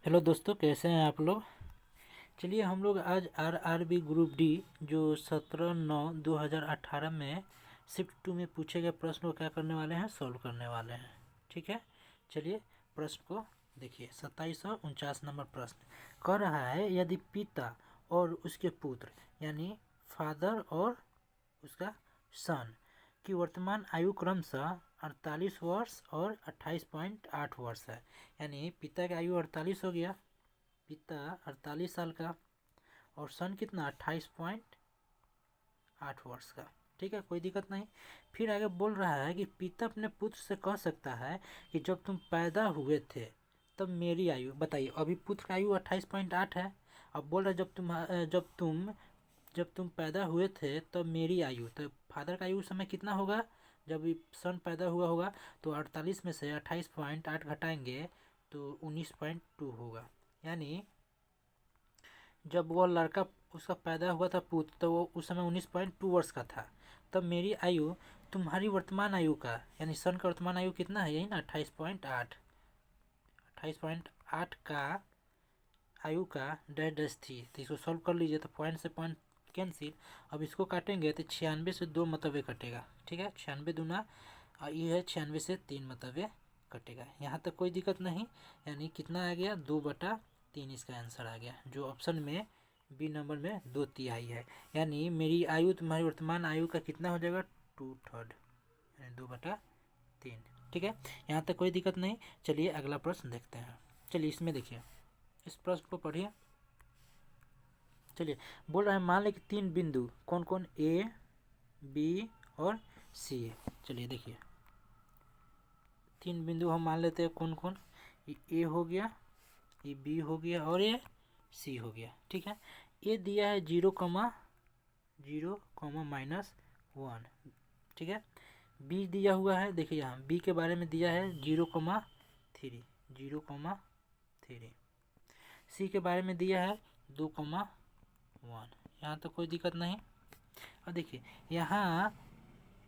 Hello दोस्तों, कैसे हैं आप लोग। चलिए हम लोग आज आरआरबी ग्रुप डी जो 17/9/2018 में शिफ्ट 2 में पूछे गए प्रश्न को क्या करने वाले हैं, सॉल्व करने वाले हैं। ठीक है, चलिए प्रश्न को देखिए। 2749 नंबर प्रश्न कह रहा है, यदि पिता और उसके पुत्र यानी फादर और उसका सन की वर्तमान आयु क्रमशः 48 वर्ष और 28.8 वर्ष है। यानी पिता की आयु 48 हो गया, पिता 48 साल का, और सन कितना 28.8 वर्ष का। ठीक है, कोई दिक्कत नहीं। फिर आगे बोल रहा है कि पिता अपने पुत्र से कह सकता है कि जब तुम पैदा हुए थे तब मेरी आयु बताइए। अभी पुत्र की आयु 28.8 है। अब बोल रहा है जब तुम पैदा हुए थे तब मेरी आयु, तो फादर का आयु उस समय कितना होगा जब सन पैदा हुआ होगा। तो 48 में से 28.8 घटाएंगे तो 19.2 होगा। यानी जब वह लड़का उसका पैदा हुआ था पुत्र, तो वो उस समय 19.2 वर्ष का था। तब मेरी आयु तुम्हारी वर्तमान आयु का यानी सन का वर्तमान आयु कितना है, यही ना 28.8। 28.8 का आयु का डैश डैश थी, तो इसको सॉल्व कर लीजिए। तो पॉइंट से पॉइंट कैंसिल। अब इसको काटेंगे तो 96 से 2 मतवे कटेगा। ठीक है, 96 दूना और ये है 96 से 3 मतवे कटेगा। यहाँ तक कोई दिक्कत नहीं। यानी कितना आ गया, 2/3 इसका आंसर आ गया, जो ऑप्शन में बी नंबर में 2/3 है। यानी मेरी आयु तुम्हारी वर्तमान आयु का कितना हो जाएगा, 2/3 यानी 2/3। ठीक है, यहाँ तक कोई दिक्कत नहीं। चलिए अगला प्रश्न देखते हैं। चलिए इसमें देखिए, इस प्रश्न को पढ़िए। चलिए बोल रहा है, मान लें कि 3 बिंदु कौन कौन ए बी और सी है। चलिए देखिए, 3 बिंदु हम मान लेते हैं कौन कौन। ये ए हो गया, ये बी हो गया और ये सी हो गया। ठीक है, ए दिया है 0,0,-1। ठीक है, बी दिया हुआ है, देखिए यहाँ बी के बारे में दिया है 0,3, 0,3। सी के बारे में दिया है 2,1। यहाँ तो कोई दिक्कत नहीं। और देखिए यहाँ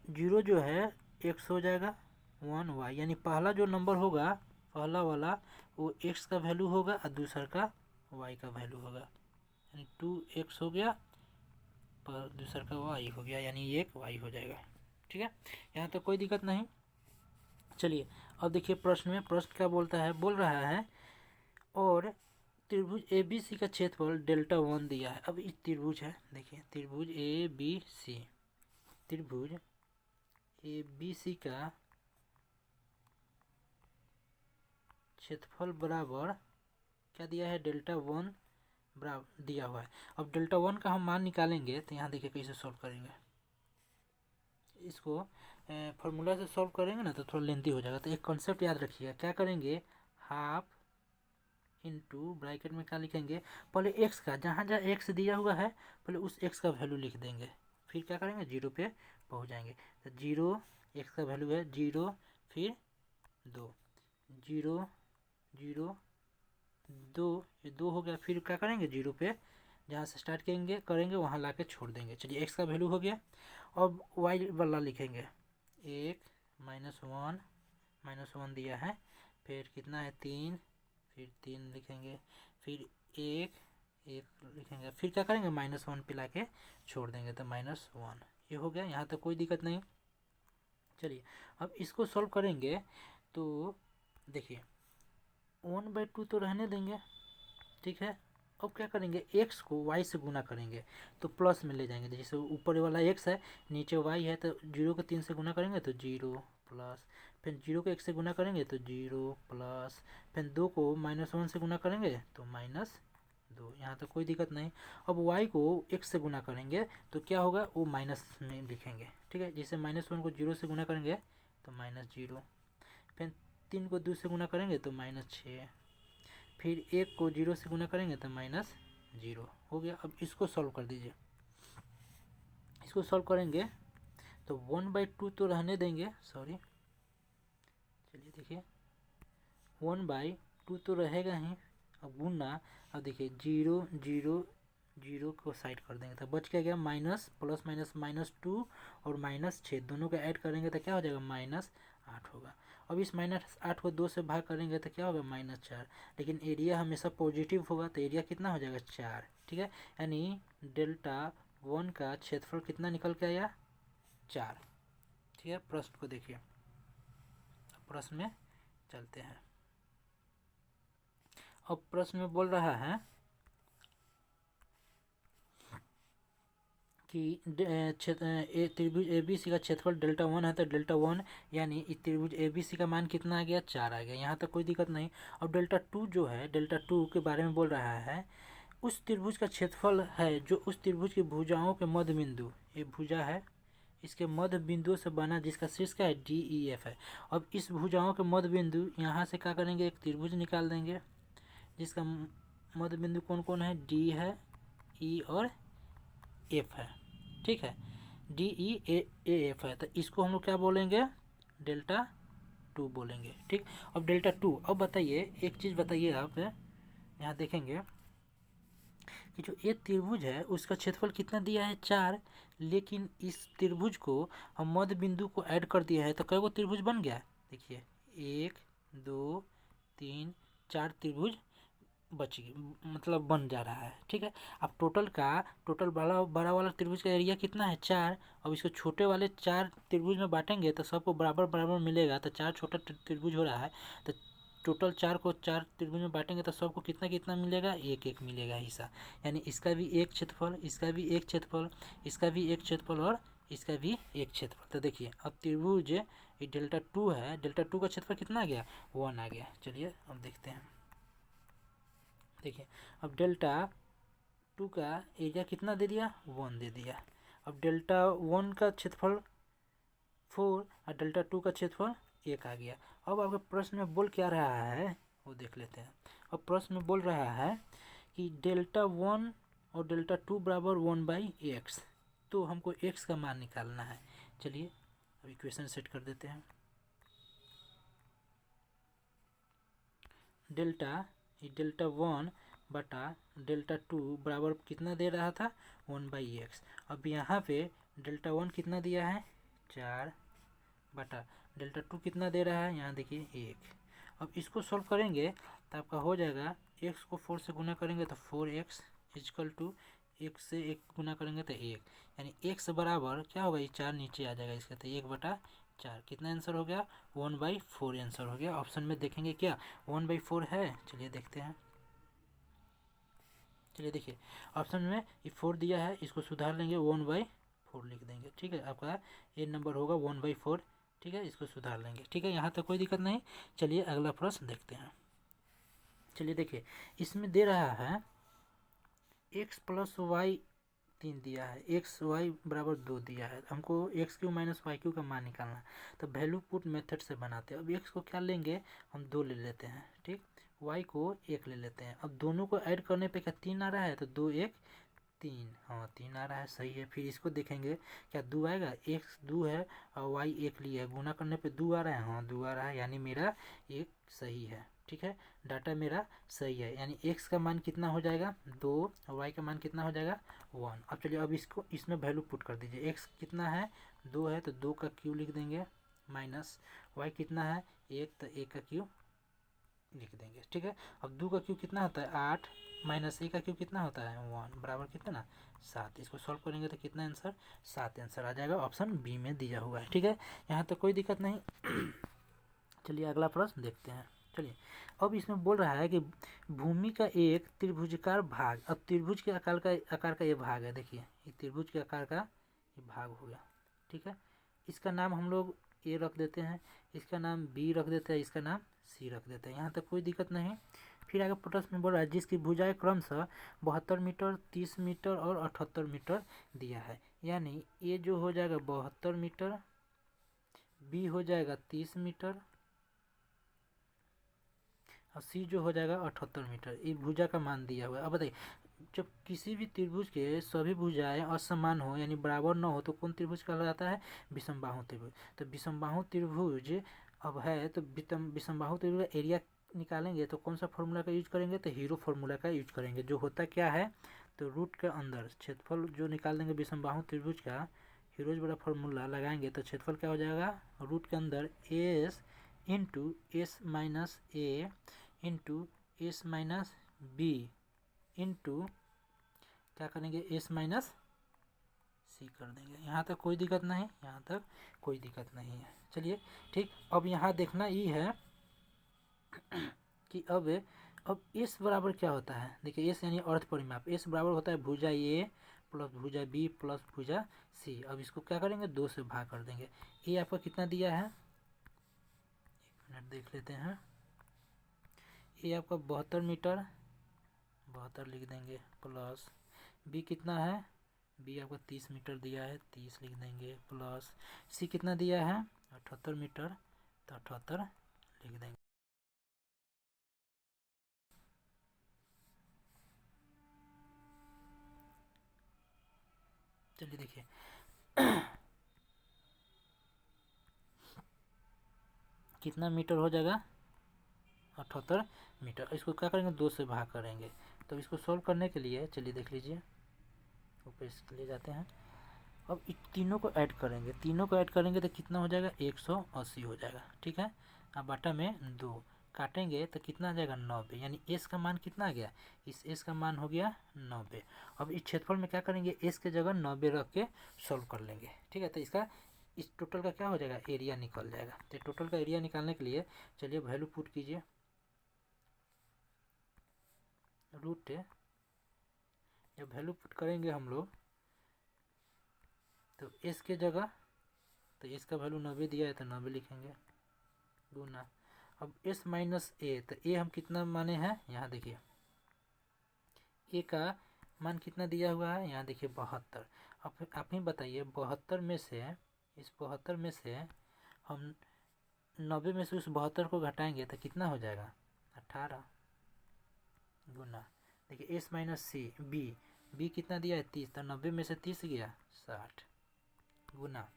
0 जो है x हो जाएगा, 1 y, यानी पहला जो नंबर होगा पहला वाला वो x का वैल्यू होगा और दूसरा का y का वैल्यू होगा। यानी 2x हो गया पर दूसरा का y हो गया, यानी एक y हो जाएगा। ठीक है, यहाँ तो कोई दिक्कत नहीं। चलिए अब देखिए प्रश्न में, प्रश्न क्या बोलता है, बोल रहा है और त्रिभुज ए बी सी का क्षेत्रफल Δ1 दिया है। अब इस त्रिभुज है, देखिए त्रिभुज ए बी सी, त्रिभुज ए बी सी का क्षेत्रफल बराबर क्या दिया है, Δ1 बराबर दिया हुआ है। अब Δ1 का हम मान निकालेंगे तो यहाँ देखिए कैसे सॉल्व करेंगे। इसको फॉर्मूला से सॉल्व करेंगे ना तो थोड़ा लेंथी हो जाएगा। तो एक कॉन्सेप्ट याद रखिएगा, क्या करेंगे, हाफ इंटू ब्रैकेट में क्या लिखेंगे, पहले एक्स का जहाँ जहाँ एक्स दिया हुआ है पहले उस एक्स का वैल्यू लिख देंगे, फिर क्या करेंगे 0 पे पहुँच जाएंगे। तो 0 एक्स का वैल्यू है 0, फिर 2, 0 0 2, ये 2 हो गया। फिर क्या करेंगे 0 पे जहाँ से स्टार्ट करेंगे वहाँ ला के छोड़ देंगे। चलिए एक्स का वैल्यू हो गया। अब वाई वाला लिखेंगे, 1 -1 दिया है, फिर कितना है 3, फिर 3 लिखेंगे, फिर 1 लिखेंगे, फिर क्या करेंगे -1 पे ला के छोड़ देंगे तो -1। ये हो गया, यहाँ तक कोई दिक्कत नहीं। चलिए अब इसको सॉल्व करेंगे तो देखिए 1/2 तो रहने देंगे। ठीक है, अब क्या करेंगे, x को y से गुना करेंगे तो प्लस में ले जाएंगे। जैसे ऊपर वाला x है नीचे y है, तो 0 को 3 से गुना करेंगे तो 0 प्लस, फिर 0 को 1 से गुना करेंगे तो 0 प्लस, फिर 2 को -1 से गुना करेंगे तो -2। यहाँ तो कोई दिक्कत नहीं। अब y को x से गुना करेंगे तो क्या होगा, वो माइनस में लिखेंगे। ठीक है, जैसे -1 को 0 से गुना करेंगे तो -0, फिर 3 को 2 से गुना करेंगे तो -6, फिर 1 को 0 से गुना करेंगे तो -0 हो गया। अब इसको सॉल्व कर दीजिए। इसको सॉल्व करेंगे तो 1/2 तो रहने देंगे, सॉरी, चलिए देखिए 1/2 तो रहेगा ही। अब गुना, अब देखिए 0 0 0 को साइड कर देंगे तो बच क्या गया, माइनस प्लस माइनस -2 और -6 दोनों को ऐड करेंगे तो क्या हो जाएगा 8 होगा। अब इस -8 को 2 से भाग करेंगे तो क्या होगा -4, लेकिन एरिया हमेशा पॉजिटिव होगा तो एरिया कितना हो जाएगा 4, ठीक है। यानी Δ1 का क्षेत्रफल कितना निकल के आया 4, ठीक है। प्रश्न को देखिए, प्रश्न में चलते हैं। अब प्रश्न में बोल रहा है कि त्रिभुज ABC का क्षेत्रफल Δ1 है तो Δ1 यानी इस त्रिभुज ABC का मान कितना आ गया 4 आ गया, यहाँ तक कोई दिक्कत नहीं। अब Δ2 जो है, Δ2 के बारे में बोल रहा है, उस त्रिभुज का क्षेत्रफल है जो उस त्रिभुज की भुजाओं के मध्य बिंदु, ये भुजा है, इसके मध्य बिंदुओं से बना जिसका शीर्ष का है DEF है। अब इस भुजाओं के मध्य बिंदु यहाँ से क्या करेंगे, एक त्रिभुज निकाल देंगे जिसका मध्य बिंदु कौन कौन है, D है, E और F है, ठीक है। DEAF है तो इसको हम लोग क्या बोलेंगे, Δ2 बोलेंगे, ठीक। अब Δ2, अब बताइए एक चीज़ बताइए, आप यहाँ देखेंगे कि जो ये त्रिभुज है उसका क्षेत्रफल कितना दिया है 4, लेकिन इस त्रिभुज को हम मध्य बिंदु को ऐड कर दिया है तो कई गो त्रिभुज बन गया, देखिए 1 2 3 4 त्रिभुज बच मतलब बन जा रहा है, ठीक है। अब टोटल बड़ा वाला त्रिभुज का एरिया कितना है 4। अब इसको छोटे वाले 4 त्रिभुज में बांटेंगे तो सबको बराबर बराबर मिलेगा, तो 4 छोटा त्रिभुज हो रहा है तो टोटल 4 को 4 त्रिभुज में बांटेंगे तो सबको कितना कितना मिलेगा, 1 1 मिलेगा हिस्सा। यानी इसका भी एक क्षेत्रफल, इसका भी एक क्षेत्रफल, इसका भी एक क्षेत्रफल और इसका भी एक क्षेत्रफल। तो देखिए अब त्रिभुज ये Δ2 है, Δ2 का क्षेत्रफल कितना आ गया 1 आ गया। चलिए अब देखते हैं, देखिए अब Δ2 का एरिया कितना दे दिया 1 दे दिया। अब Δ1 का क्षेत्रफल 4 और Δ2 का क्षेत्रफल 1 आ गया। अब आपके प्रश्न में बोल क्या रहा है वो देख लेते हैं। अब प्रश्न में बोल रहा है कि Δ1 और Δ2 बराबर 1/x, तो हमको x का मान निकालना है। चलिए अब इक्वेशन सेट कर देते हैं। Δ1 बटा Δ2 बराबर कितना दे रहा था 1/x। अब यहाँ पे Δ1 कितना दिया है 4 बटा Δ2 कितना दे रहा है, यहाँ देखिए 1। अब इसको सॉल्व करेंगे तो आपका हो जाएगा, x को 4 से गुना करेंगे तो 4x इजकल टू 1 से 1 गुना करेंगे तो 1, यानी x बराबर क्या होगा, ये 4 नीचे आ जाएगा इसका, तो 1/4 कितना आंसर हो गया 1/4 आंसर हो गया। ऑप्शन में देखेंगे क्या 1/4 है, चलिए देखते हैं। चलिए देखिए ऑप्शन में ये 4 दिया है, इसको सुधार लेंगे 1/4 लिख देंगे, ठीक है। आपका ये नंबर होगा 1/4, ठीक है। इसको सुधार लेंगे, ठीक है, यहाँ तक कोई दिक्कत नहीं। चलिए अगला प्रश्न देखते हैं। चलिए देखिए इसमें दे रहा है x + y 3 दिया है, x y बराबर 2 दिया है, हमको x³ - y³ का मान निकालना है। तो वैल्यू पुट मेथड से बनाते हैं। अब x को क्या लेंगे हम 2 ले लेते हैं, ठीक। y को 1 ले लेते हैं। अब दोनों को ऐड करने पे क्या 3 आ रहा है, तो 2 1 3, हाँ 3 आ रहा है, सही है। फिर इसको देखेंगे क्या 2 आएगा, x 2 है और y 1 लिया है, गुना करने पे 2 आ रहा है, हाँ 2 आ रहा है, यानी मेरा एक सही है, ठीक है। डाटा मेरा सही है, यानी x का मान कितना हो जाएगा 2 और y का मान कितना हो जाएगा 1। अब चलिए अब इसको इसमें वैल्यू पुट कर दीजिए। x कितना है 2 है तो 2 का क्यू लिख देंगे, माइनस y कितना है 1 तो 1 का क्यू लिख देंगे, ठीक है। अब 2 का क्यू कितना होता है 8, माइनस 1 का क्यू कितना होता है 1, बराबर कितना 7। इसको सॉल्व करेंगे तो कितना आंसर 7 आंसर आ जाएगा, ऑप्शन बी में दिया हुआ है, ठीक है। यहाँ तक कोई दिक्कत नहीं। चलिए अगला प्रश्न देखते हैं। चलिए अब इसमें बोल रहा है कि भूमि का एक त्रिभुजाकार भाग, अब त्रिभुज के आकार का ये भाग है, देखिए ये त्रिभुज के आकार का ये भाग हो गया, ठीक है। इसका नाम हम लोग ए रख देते हैं, इसका नाम बी रख देते हैं, इसका नाम सी रख देते हैं, यहाँ तक कोई दिक्कत नहीं। फिर आगे प्रश्न में बोल रहा है जिसकी भुजाएं क्रमशः 72 मीटर 30 मीटर और 78 मीटर दिया है, यानी ये जो हो जाएगा 72 मीटर, बी हो जाएगा 30 मीटर और सी जो हो जाएगा 78 मीटर। ये भुजा का मान दिया हुआ है। अब बताइए जब किसी भी त्रिभुज के सभी भुजाएं असमान हो यानी बराबर न हो तो कौन त्रिभुज कहलाता है, विषमबाहु त्रिभुज। तो विषमबाहु त्रिभुज अब है तो विषमबाहु त्रिभुज का एरिया निकालेंगे तो कौन सा फॉर्मूला का यूज करेंगे, तो हीरो फॉर्मूला का यूज करेंगे। जो होता क्या है तो रूट के अंदर क्षेत्रफल जो निकाल देंगे विषमबाहु त्रिभुज का, हीरोज वाला फॉर्मूला लगाएंगे तो क्षेत्रफल क्या हो जाएगा, रूट के अंदर s into s minus a into s minus b into क्या करेंगे, एस माइनस सी कर देंगे। यहाँ तक कोई दिक्कत नहीं, यहाँ तक कोई दिक्कत नहीं है। चलिए ठीक, अब यहाँ देखना ये है कि अब एस बराबर क्या होता है। देखिए एस यानी अर्थ परिमाप, एस बराबर होता है भुजा ए प्लस भुजा बी प्लस भुजा सी। अब इसको क्या करेंगे, 2 से भाग कर देंगे। ए आपका कितना दिया है, 1 मिनट देख लेते हैं। ए आपका 72 मीटर, 72 लिख देंगे, प्लस बी कितना है, बी आपका 30 मीटर दिया है, 30 लिख देंगे, प्लस सी कितना दिया है 78 मीटर, तो 78 लिख देंगे। चलिए देखिए कितना मीटर हो जाएगा, 78 मीटर। इसको क्या करेंगे, 2 से भाग करेंगे। तो इसको सॉल्व करने के लिए चलिए देख लीजिए, ऊपर इसके ले जाते हैं। अब इन तीनों को ऐड करेंगे, तीनों को ऐड करेंगे तो कितना हो जाएगा, 180 हो जाएगा। ठीक है, अब बाटा में 2 काटेंगे तो कितना आ जाएगा, 90। यानी एस का मान कितना आ गया, इस एस का मान हो गया 90। अब इस क्षेत्रफल में क्या करेंगे, एस के जगह 90 रख के सॉल्व कर लेंगे। ठीक है, तो इसका इस टोटल का क्या हो जाएगा, एरिया निकल जाएगा। तो टोटल का एरिया निकालने के लिए चलिए वैल्यू पुट कीजिए, रूट जब वैल्यू पुट करेंगे हम लोग तो एस के जगह, तो एस का वैल्यू 90 दिया है तो 90 लिखेंगे, गुना अब एस माइनस ए, तो ए हम कितना माने हैं, यहाँ देखिए ए का मान कितना दिया हुआ है, यहाँ देखिए 72। अब आप ही बताइए 72 में से, इस 72 में से हम 90 में से उस 72 को घटाएंगे तो कितना हो जाएगा, 18, गुना देखिए S minus C B, B कितना दिया है 30, तो 90 में से 30 गया 60, गुना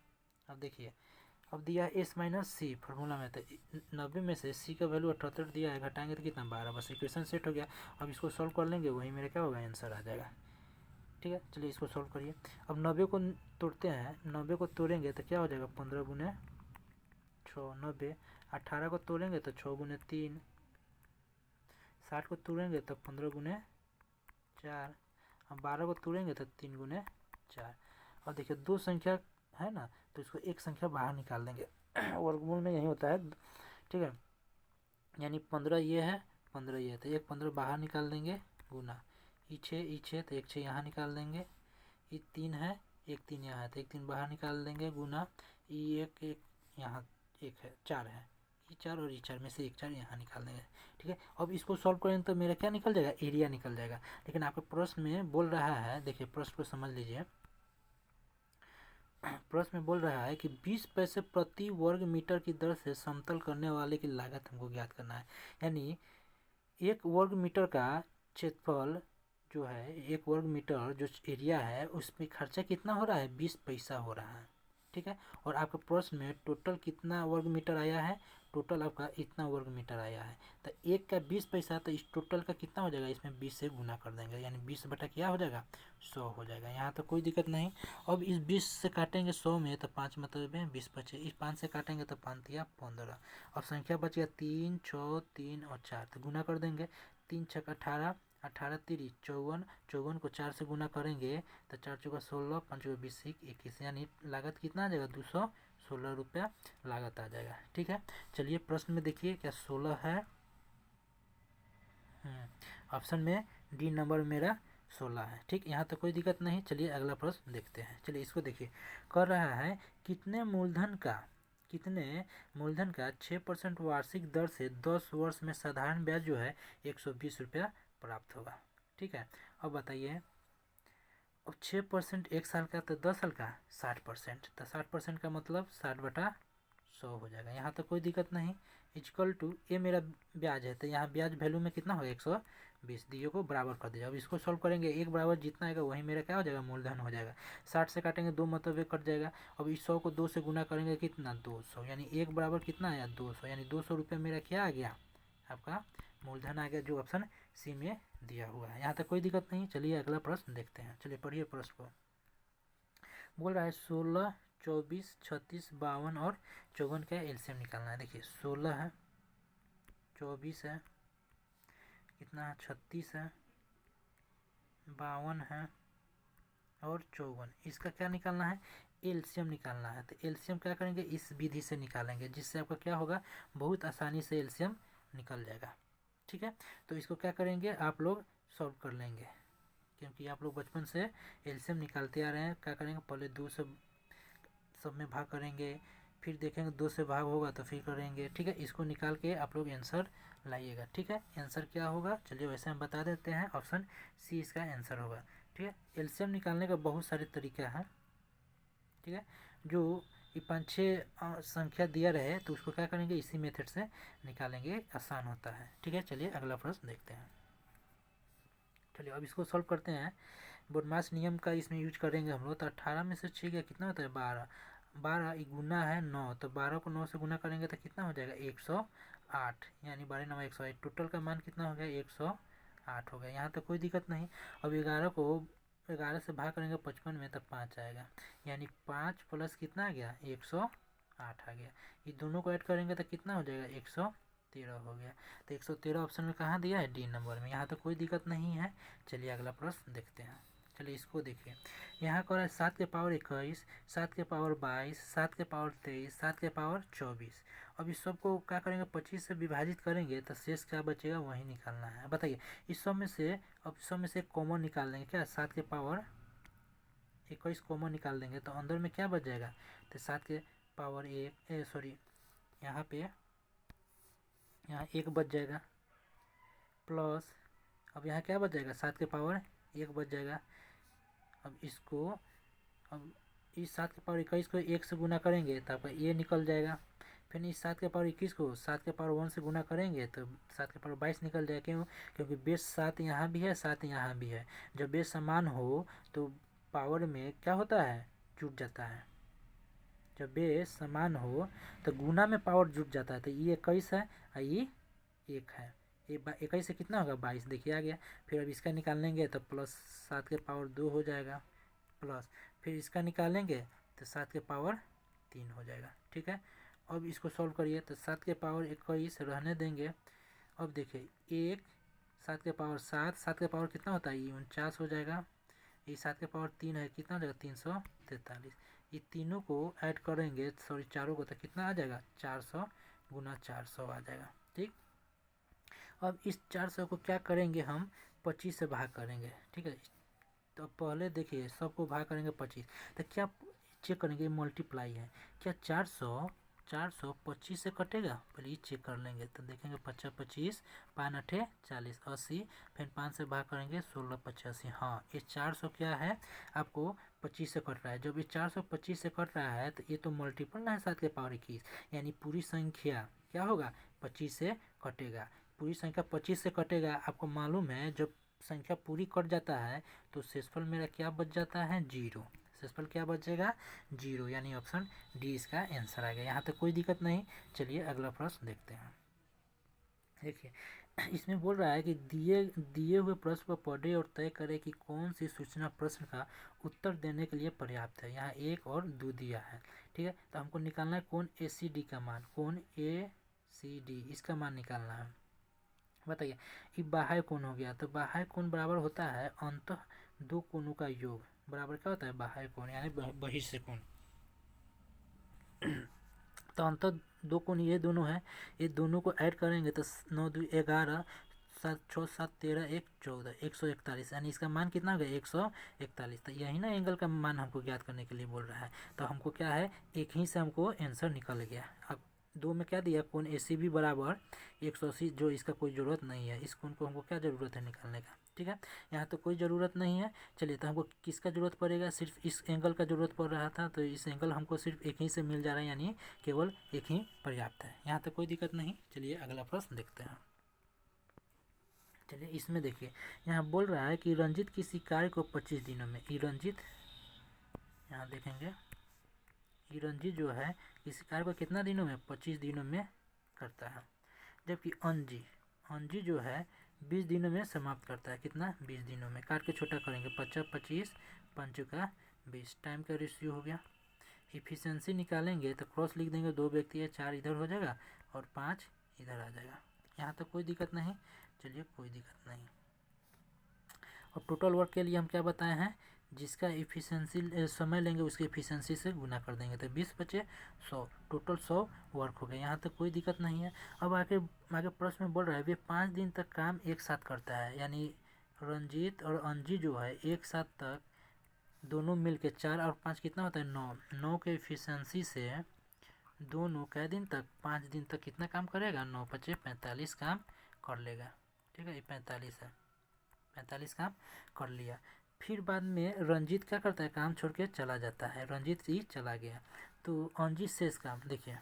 अब देखिए अब दिया है एस माइनस सी फार्मूला में, तो 90 में से सी का वैल्यू 78 दिया है, घटाएंगे तो कितना 12, बस इक्वेशन सेट हो गया। अब इसको सॉल्व कर लेंगे, वही मेरा क्या होगा, आंसर आ जाएगा। ठीक है, चलिए इसको सॉल्व करिए। अब 90 को तोड़ते हैं, 90 को तोड़ेंगे तो क्या हो जाएगा, 15 गुने 6 90। 18 को तोड़ेंगे तो 6 गुने 3, 60 को तोड़ेंगे तो 15 गुने 4, अब 12 को तोड़ेंगे तो 3 गुने 4। और देखिए 2 संख्या है ना, तो इसको एक संख्या बाहर निकाल देंगे वर्गमूल में यही होता है। ठीक है, यानी 15 ये है, 15 ये है, तो एक 15 बाहर निकाल देंगे, गुना ई 6 तो एक 6 यहाँ निकाल देंगे, ई 3 है, एक 3 यहाँ है तो एक 3 बाहर निकाल देंगे, गुना ई 1 1 यहाँ 1 है, 4 है, ई 4 और ई 4 में से एक 4 यहाँ निकाल देंगे। ठीक है, अब इसको सॉल्व करें तो मेरा क्या निकल जाएगा, एरिया निकल जाएगा। लेकिन आपके प्रश्न में बोल रहा है, देखिए प्रश्न को समझ लीजिए, प्रश्न में बोल रहा है कि 20 पैसे प्रति वर्ग मीटर की दर से समतल करने वाले की लागत हमको ज्ञात करना है। यानी 1 वर्ग मीटर का क्षेत्रफल जो है, 1 वर्ग मीटर जो एरिया है उसमें खर्चा कितना हो रहा है, 20 पैसा हो रहा है। ठीक है, और आपके प्रश्न में टोटल कितना वर्ग मीटर आया है, टोटल आपका इतना वर्ग मीटर आया है, तो 1 का 20 पैसा, तो इस टोटल का कितना हो जाएगा, इसमें 20 से गुना कर देंगे, यानी 20 बटा क्या हो जाएगा, 100 हो जाएगा। यहाँ तो कोई दिक्कत नहीं। अब इस 20 से काटेंगे 100 में तो 5 मतलब है 20 बचे, इस 5 से काटेंगे तो 5 या 15। अब संख्या बच गया 3 6 3 और 4, तो गुना कर देंगे, 3 6 18, 18 3 54, 54 को 4 से गुना करेंगे तो 4 चौका 16, 5 चौका 20 21, यानी लागत कितना आ जाएगा, 216 रुपया लागत आ जाएगा। ठीक है, चलिए प्रश्न में देखिए क्या 16 है, ऑप्शन में डी नंबर मेरा 16 है। ठीक, यहाँ तक कोई दिक्कत नहीं। चलिए अगला प्रश्न देखते हैं। चलिए इसको देखिए, कर रहा है कितने मूलधन का 6% वार्षिक दर से 10 वर्ष में साधारण ब्याज जो है 120 रुपया प्राप्त होगा। ठीक है, अब बताइए, अब 6% एक साल का, तो 10 साल का 60%, तो 60% का मतलब 60 बटा 100 हो जाएगा। यहाँ तो कोई दिक्कत नहीं। इक्वल टू ये मेरा ब्याज है, तो यहाँ ब्याज वैल्यू में कितना होगा, 120, दियो को बराबर कर दीजिए। अब इसको सॉल्व करेंगे, एक बराबर जितना आएगा वही मेरा क्या हो जाएगा, मूलधन हो जाएगा। 60 से काटेंगे 2 मतलब 1 कट जाएगा। अब इस 100 को 2 से गुना करेंगे कितना, 200, यानी एक बराबर कितना आया, 200, यानी 200 रुपये मेरा क्या आ गया, आपका मूलधन आ गया, जो ऑप्शन सी में दिया हुआ है। यहाँ तक कोई दिक्कत नहीं। चलिए अगला प्रश्न देखते हैं। चलिए पढ़िए प्रश्न को। बोल रहा है 16, 24, 36, 52 और 54 का एलसीएम निकालना है। देखिए 16 है, 24 है, कितना है 36 है, 52 है और 54, इसका क्या निकालना है, एलसीएम निकालना है। तो एलसीएम क्या करेंगे, इस विधि से निकालेंगे, जिससे आपका क्या होगा, बहुत आसानी से एलसीएम निकल जाएगा। ठीक है, तो इसको क्या करेंगे, आप लोग सॉल्व कर लेंगे, क्योंकि आप लोग बचपन से एलसीएम निकालते आ रहे हैं। क्या करेंगे, पहले 2 से सब में भाग करेंगे, फिर देखेंगे 2 से भाग होगा तो फिर करेंगे। ठीक है, इसको निकाल के आप लोग आंसर लाइएगा। ठीक है, आंसर क्या होगा, चलिए वैसे हम बता देते हैं, ऑप्शन सी इसका आंसर होगा। ठीक है, एलसीएम निकालने का बहुत सारे तरीका है। ठीक है, जो ये 5-6 संख्या दिया रहे तो उसको क्या करेंगे, इसी मेथड से निकालेंगे, आसान होता है। ठीक है, चलिए अगला प्रश्न देखते हैं। चलिए अब इसको सॉल्व करते हैं। बोडमास नियम का इसमें यूज करेंगे हम लोग। तो 18 में से 6 गया कितना होता है, 12। 12 गुना है 9, तो 12 को 9 से गुना करेंगे तो कितना हो जाएगा, 108, यानी 12 9 108। टोटल का मान कितना हो गया, 108 हो गया। यहाँ तक कोई दिक्कत नहीं। अब 11 को 11 से भाग करेंगे 55 में, तब 5 आएगा, यानी 5 प्लस कितना आ गया, 108 आ गया। ये दोनों को ऐड करेंगे तो कितना हो जाएगा, 113 हो गया। तो 113 ऑप्शन में कहाँ दिया है, डी नंबर में। यहाँ तो कोई दिक्कत नहीं है। चलिए अगला प्रश्न देखते हैं। चलिए इसको देखिए, यहाँ कर है 7 के पावर 21, 7 के पावर 22, 7 के पावर 23, 7 के पावर 24। अब इस सब को क्या करेंगे, 25 से विभाजित करेंगे तो शेष क्या बचेगा, वही निकालना है। बताइए इस सब में से, अब सब में से कॉमन निकाल देंगे क्या, 7 के पावर 21 कॉमन निकाल देंगे तो अंदर में क्या बच जाएगा, तो 7 के पावर 1 सॉरी यहाँ पे यहाँ 1 बच जाएगा, प्लस अब यहाँ क्या बच जाएगा, 7 के पावर 1 बच जाएगा। अब इसको, अब इस 7 के पावर 21 को 1 से गुना करेंगे तो आपका ये निकल जाएगा। फिर इस 7 के पावर 21 को 7 के पावर 1 से गुना करेंगे तो 7 के पावर 22 निकल जाएगा। क्यों, क्योंकि बेस 7 यहाँ भी है, 7 यहाँ भी है। जब बेस समान हो तो पावर में क्या होता है, जुट जाता है। जब बेस समान हो तो गुना में पावर जुट जाता है। तो ये 21 है और ये 1 है, ये 21 से कितना होगा, 22। देखिए आ गया। फिर अब इसका निकालेंगे तो प्लस 7 के पावर 2 हो जाएगा, प्लस फिर इसका निकालेंगे तो 7 के पावर 3 हो जाएगा। ठीक है, अब इसको सॉल्व करिए तो 7 के पावर 21 रहने देंगे। अब देखिए 1, 7 के पावर 7, 7 के पावर कितना होता है, ये 49 हो जाएगा। ये 7 के पावर 3 है, कितना हो जाएगा, 343। ये तीनों को ऐड करेंगे, सॉरी चारों को, तो कितना आ जाएगा, 400 गुना 400 आ जाएगा। ठीक, अब इस 400 को क्या करेंगे हम, 25 से भाग करेंगे। ठीक है, तो पहले देखिए सबको भाग करेंगे 25, तो क्या चेक करेंगे, मल्टीप्लाई है क्या, 400 25 से कटेगा, पहले ये चेक कर लेंगे। तो देखेंगे 50 25, 5 8 40, 80, फिर 5 से भाग करेंगे 16 85। हाँ, ये 400 क्या है, आपको 25 से कट रहा है। जब ये 400 25 से कट रहा है तो ये तो मल्टीपल ना है 7 के पावर 21, यानी पूरी संख्या क्या होगा, 25 से कटेगा। पूरी संख्या 25 से कटेगा। आपको मालूम है जब संख्या पूरी कट जाता है तो शेषफल मेरा क्या बच जाता है, 0। शेषफल क्या बचेगा, 0, यानी ऑप्शन डी इसका आंसर आ गया। यहाँ तक कोई दिक्कत नहीं। चलिए अगला प्रश्न देखते हैं। देखिए इसमें बोल रहा है कि दिए हुए प्रश्न को पढ़े और तय करें कि कौन सी सूचना प्रश्न का उत्तर देने के लिए पर्याप्त है। यहाँ 1 और 2 दिया है। ठीक है, तो हमको निकालना है कौन ACD का मान, कौन ACD इसका मान निकालना है। बताइए ये बाह्य कोण हो गया, तो बाह्य कोण बराबर होता है अंतः दो कोणों का योग, बराबर क्या होता है, बाह्य कोण यानी बहिष्य कोण। तो अंतः दो कोण ये दोनों हैं, ये दोनों को ऐड करेंगे तो 9 2 11, 7 6 7 13 1 14, 141, यानी इसका मान कितना हो गया, 141। तो यही ना एंगल का मान हमको ज्ञात करने के लिए बोल रहा है। तो हमको क्या है, एक ही से हमको आंसर निकल गया। अब 2 में क्या दिया, कोण ACB बराबर 180, जो इसका कोई ज़रूरत नहीं है। इस कोण को हमको क्या ज़रूरत है निकालने का। ठीक है, यहाँ तो कोई ज़रूरत नहीं है। चलिए तो हमको किसका ज़रूरत पड़ेगा, सिर्फ इस एंगल का ज़रूरत पड़ रहा था, तो इस एंगल हमको सिर्फ एक ही से मिल जा रहा है, यानी केवल एक ही पर्याप्त है। यहाँ तक कोई दिक्कत नहीं। चलिए अगला प्रश्न देखते हैं। चलिए इसमें देखिए, यहाँ बोल रहा है कि रंजित किसी कार्य को 25 दिनों में, ई रंजित, यहाँ देखेंगे ई रंजित जो है किसी कार्य को कितना दिनों में, 25 दिनों में करता है। जबकि अंजी जो है 20 दिनों में समाप्त करता है। कितना, 20 दिनों में। काट के छोटा करेंगे, 50 25 5 का 20 टाइम का रेशियो हो गया। इफ़िशेंसी निकालेंगे तो क्रॉस लिख देंगे, 2 व्यक्ति है, 4 इधर हो जाएगा और 5 इधर आ जाएगा। यहाँ तक कोई दिक्कत नहीं, चलिए कोई दिक्कत नहीं। और टोटल वर्क के लिए हम क्या बताए हैं, जिसका इफ़िशेंसी समय लेंगे उसकी इफ़िशेंसी से गुना कर देंगे, तो 20 बचे 100, टोटल 100 वर्क हो गया। यहाँ तक कोई दिक्कत नहीं है। अब आगे प्रश्न में बोल रहा है वे 5 दिन तक काम एक साथ करता है, यानी रंजीत और अंजी जो है एक साथ तक दोनों मिलके 4 और 5 कितना होता है 9 के इफ़िशेंसी से दोनों कै दिन तक 5 दिन तक कितना काम करेगा, 9 बचे 45 काम कर लेगा। ठीक है, ये 45 है, 45 काम कर लिया। फिर बाद में रंजीत क्या करता है, काम छोड़ के चला जाता है, रंजीत ही चला गया, तो अंजित शेष काम देखिए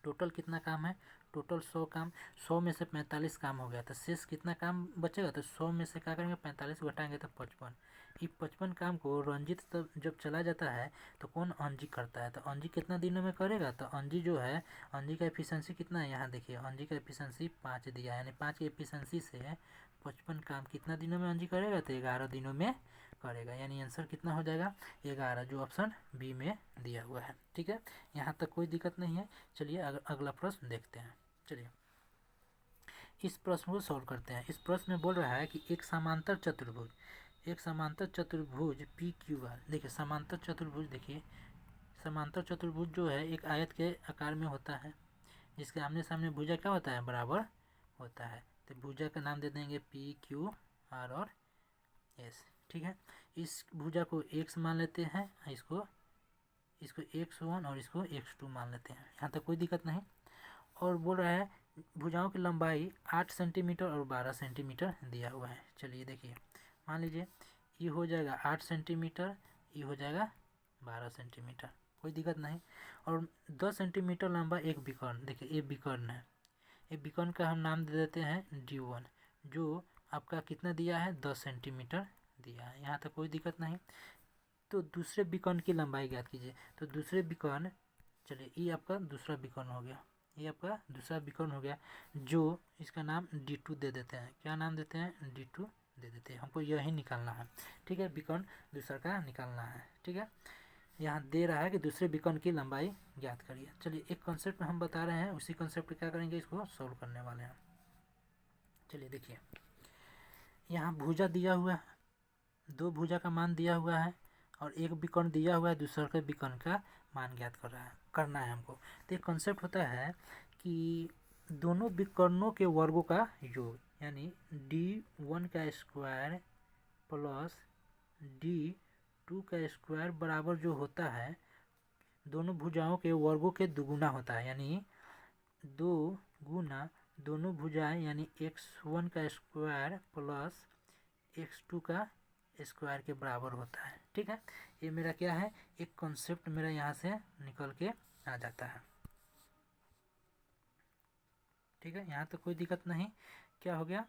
टोटल कितना काम है, टोटल 100 काम, 100 में से 45 काम हो गया, तो शेष कितना काम बचेगा, तो 100 में से क्या करेंगे 45 घटाएंगे तो 55। ये 55 काम को रंजीत तब जब चला जाता है तो कौन, अंजी करता है, तो अंजी कितना दिनों में करेगा, तो अंजी जो है अंजी का एफिशिएंसी कितना है, यहाँ देखिए अंजी का एफिशिएंसी 5 दिया है, यानी 5 की एफिशिएंसी से 55 काम कितना दिनों में अंजी करेगा, तो 11 दिनों में करेगा, यानी आंसर कितना हो जाएगा 11, जो ऑप्शन बी में दिया हुआ है। ठीक है, यहाँ तक कोई दिक्कत नहीं है। चलिए अगला प्रश्न देखते हैं। चलिए इस प्रश्न को सॉल्व करते हैं। इस प्रश्न में बोल रहा है कि एक समांतर चतुर्भुज पी क्यू आर, देखिए समांतर चतुर्भुज, देखिए समांतर चतुर्भुज जो है एक आयत के आकार में होता है, जिसके आमने सामने भुजा क्या होता है, बराबर होता है, तो भुजा का नाम दे देंगे पी क्यू आर और एस। ठीक है, इस भुजा को एक्स मान लेते हैं, इसको x1 और इसको x2 मान लेते हैं, यहाँ तक कोई दिक्कत नहीं। और बोल रहा है भुजाओं की लंबाई 8 सेंटीमीटर और 12 सेंटीमीटर दिया हुआ है। चलिए देखिए, मान लीजिए ये हो जाएगा 8 सेंटीमीटर, ये हो जाएगा 12 सेंटीमीटर, कोई दिक्कत नहीं। और 10 सेंटीमीटर लंबा एक विकर्ण, देखिए ये विकर्ण है, ये विकर्ण का हम नाम दे देते हैं D1, जो आपका कितना दिया है 10 सेंटीमीटर दिया है, यहाँ तक कोई दिक्कत नहीं। तो दूसरे विकर्ण की लंबाई ज्ञात कीजिए, तो दूसरे विकर्ण, चलिए ये आपका दूसरा विकर्ण हो गया, ये आपका दूसरा विकर्ण हो गया, जो इसका नाम D2 दे देते हैं, क्या नाम देते हैं, D2 दे देते हैं, हमको यही निकालना है। ठीक है, विकर्ण दूसरा का निकालना है। ठीक है, यहाँ दे रहा है कि दूसरे विकर्ण की लंबाई ज्ञात करिए। चलिए एक कॉन्सेप्ट हम बता रहे हैं, उसी कॉन्सेप्ट पे क्या करेंगे, इसको सॉल्व करने वाले हैं। चलिए देखिए, यहाँ भुजा दिया हुआ है, 2 भुजा का मान दिया हुआ है और एक विकर्ण दिया हुआ है, दूसरा के विकर्ण का मान ज्ञात करना है हमको। तो एक कॉन्सेप्ट होता है कि दोनों विकर्णों के वर्गों का योग, यानी D1 का स्क्वायर प्लस D2 का स्क्वायर बराबर जो होता है दोनों भुजाओं के वर्गों के दुगुना होता है, यानी 2 गुना दोनों भुजाएं, यानी x1 का स्क्वायर प्लस x2 का स्क्वायर के बराबर होता है। ठीक है, ये मेरा क्या है, एक कॉन्सेप्ट मेरा यहाँ से निकल के आ जाता है। ठीक है, यहाँ तो कोई दिक्कत नहीं, क्या हो गया,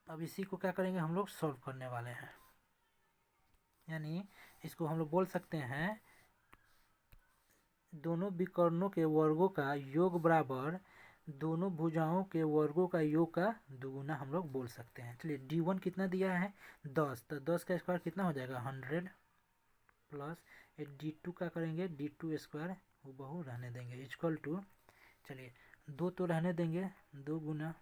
अब इसी को क्या करेंगे हम लोग सॉल्व करने वाले हैं, यानी इसको हम लोग बोल सकते हैं दोनों विकर्णों के वर्गों का योग बराबर दोनों भुजाओं के वर्गों का योग का दुगुना हम लोग बोल सकते हैं। चलिए D1 कितना दिया है 10, तो 10 का स्क्वायर कितना हो जाएगा 100 प्लस D2 का करेंगे D2 स्क्वायर हूबहू रहने देंगे इक्वल टू, चलिए 2 तो रहने देंगे, 2 गुना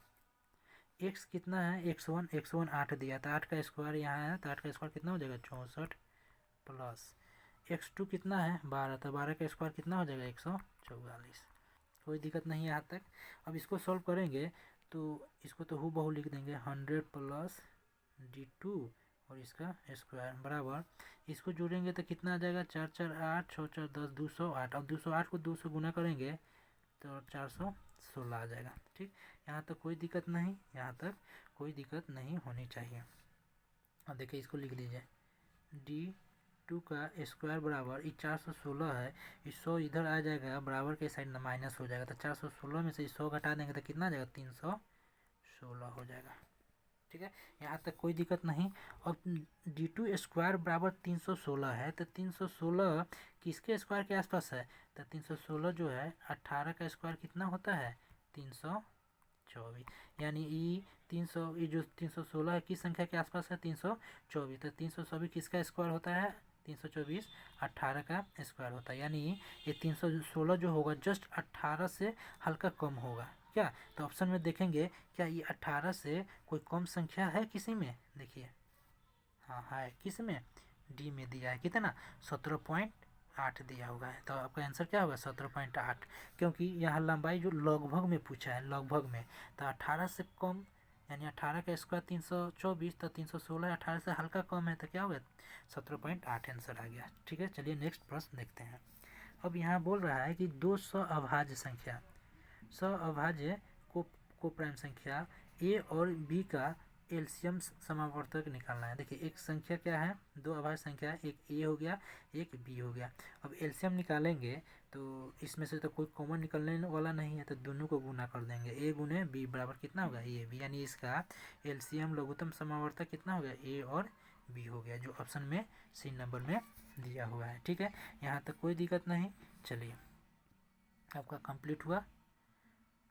x कितना है x1 8 दिया था, 8 का स्क्वायर यहाँ है तो 8 का स्क्वायर कितना हो जाएगा 64 प्लस x2 कितना है 12, तो 12 का स्क्वायर कितना हो जाएगा 144, कोई दिक्कत नहीं है यहाँ तक। अब इसको सॉल्व करेंगे तो इसको तो हूबहू लिख देंगे 100 प्लस D2 और इसका स्क्वायर बराबर, इसको जोड़ेंगे तो कितना आ जाएगा 4 4 8 6 4 10 208, अब 208 को 2 से गुना करेंगे तो 416 आ जाएगा। ठीक, यहाँ तक कोई दिक्कत नहीं, यहाँ तक कोई दिक्कत नहीं होनी चाहिए। अब देखिए इसको लिख लीजिए D2 का स्क्वायर बराबर, ये 416 है, इस 100 इधर आ जाएगा, बराबर के साइड माइनस हो जाएगा, तो 416 में से 100 घटा देंगे तो कितना आ जाएगा 316 हो जाएगा। ठीक है, यहाँ तक कोई दिक्कत नहीं। और D2 स्क्वायर बराबर 316 है, तो 316 किसके स्क्वायर के आसपास है, तो 316 जो है 18 का स्क्वायर कितना होता है 314 24, यानी ई 300, ये जो 316 की संख्या के आसपास है 324, तो 324 किसका स्क्वायर होता है? 324 18 का स्क्वायर होता है, यानी ये 316 जो होगा जस्ट 18 से हल्का कम होगा क्या? तो ऑप्शन में देखेंगे क्या ये 18 से कोई कम संख्या है किसी में? देखिए हाँ है, किस में? डी में दिया है कितना? 17.8 दिया हुआ है, तो आपका आंसर क्या होगा? 17.8, क्योंकि यहाँ लंबाई जो लगभग में पूछा है, लगभग में, तो 18 से कम, यानी 18 का स्क्वायर 324, तो 316 18 से हल्का कम है, तो क्या होगा? 17.8 आंसर आ गया। ठीक है, चलिए नेक्स्ट प्रश्न देखते हैं। अब यहाँ बोल रहा है कि दो अभाज्य संख्या, अभाज्य को प्राइम संख्या ए और बी का एलसीएम समावर्तक निकालना है। देखिए एक संख्या क्या है? दो अभाज्य संख्या, एक ए हो गया, एक बी हो गया। अब एलसीएम निकालेंगे तो इसमें से तो कोई कॉमन निकलने वाला नहीं है, तो दोनों को गुना कर देंगे। ए गुने बी बराबर कितना होगा? ए बी, यानी इसका एलसीएम लघुत्तम समावर्तक कितना हो गया? ए और बी हो गया, जो ऑप्शन में सी नंबर में दिया हुआ है। ठीक है, यहाँ तक कोई दिक्कत नहीं। चलिए आपका कंप्लीट हुआ।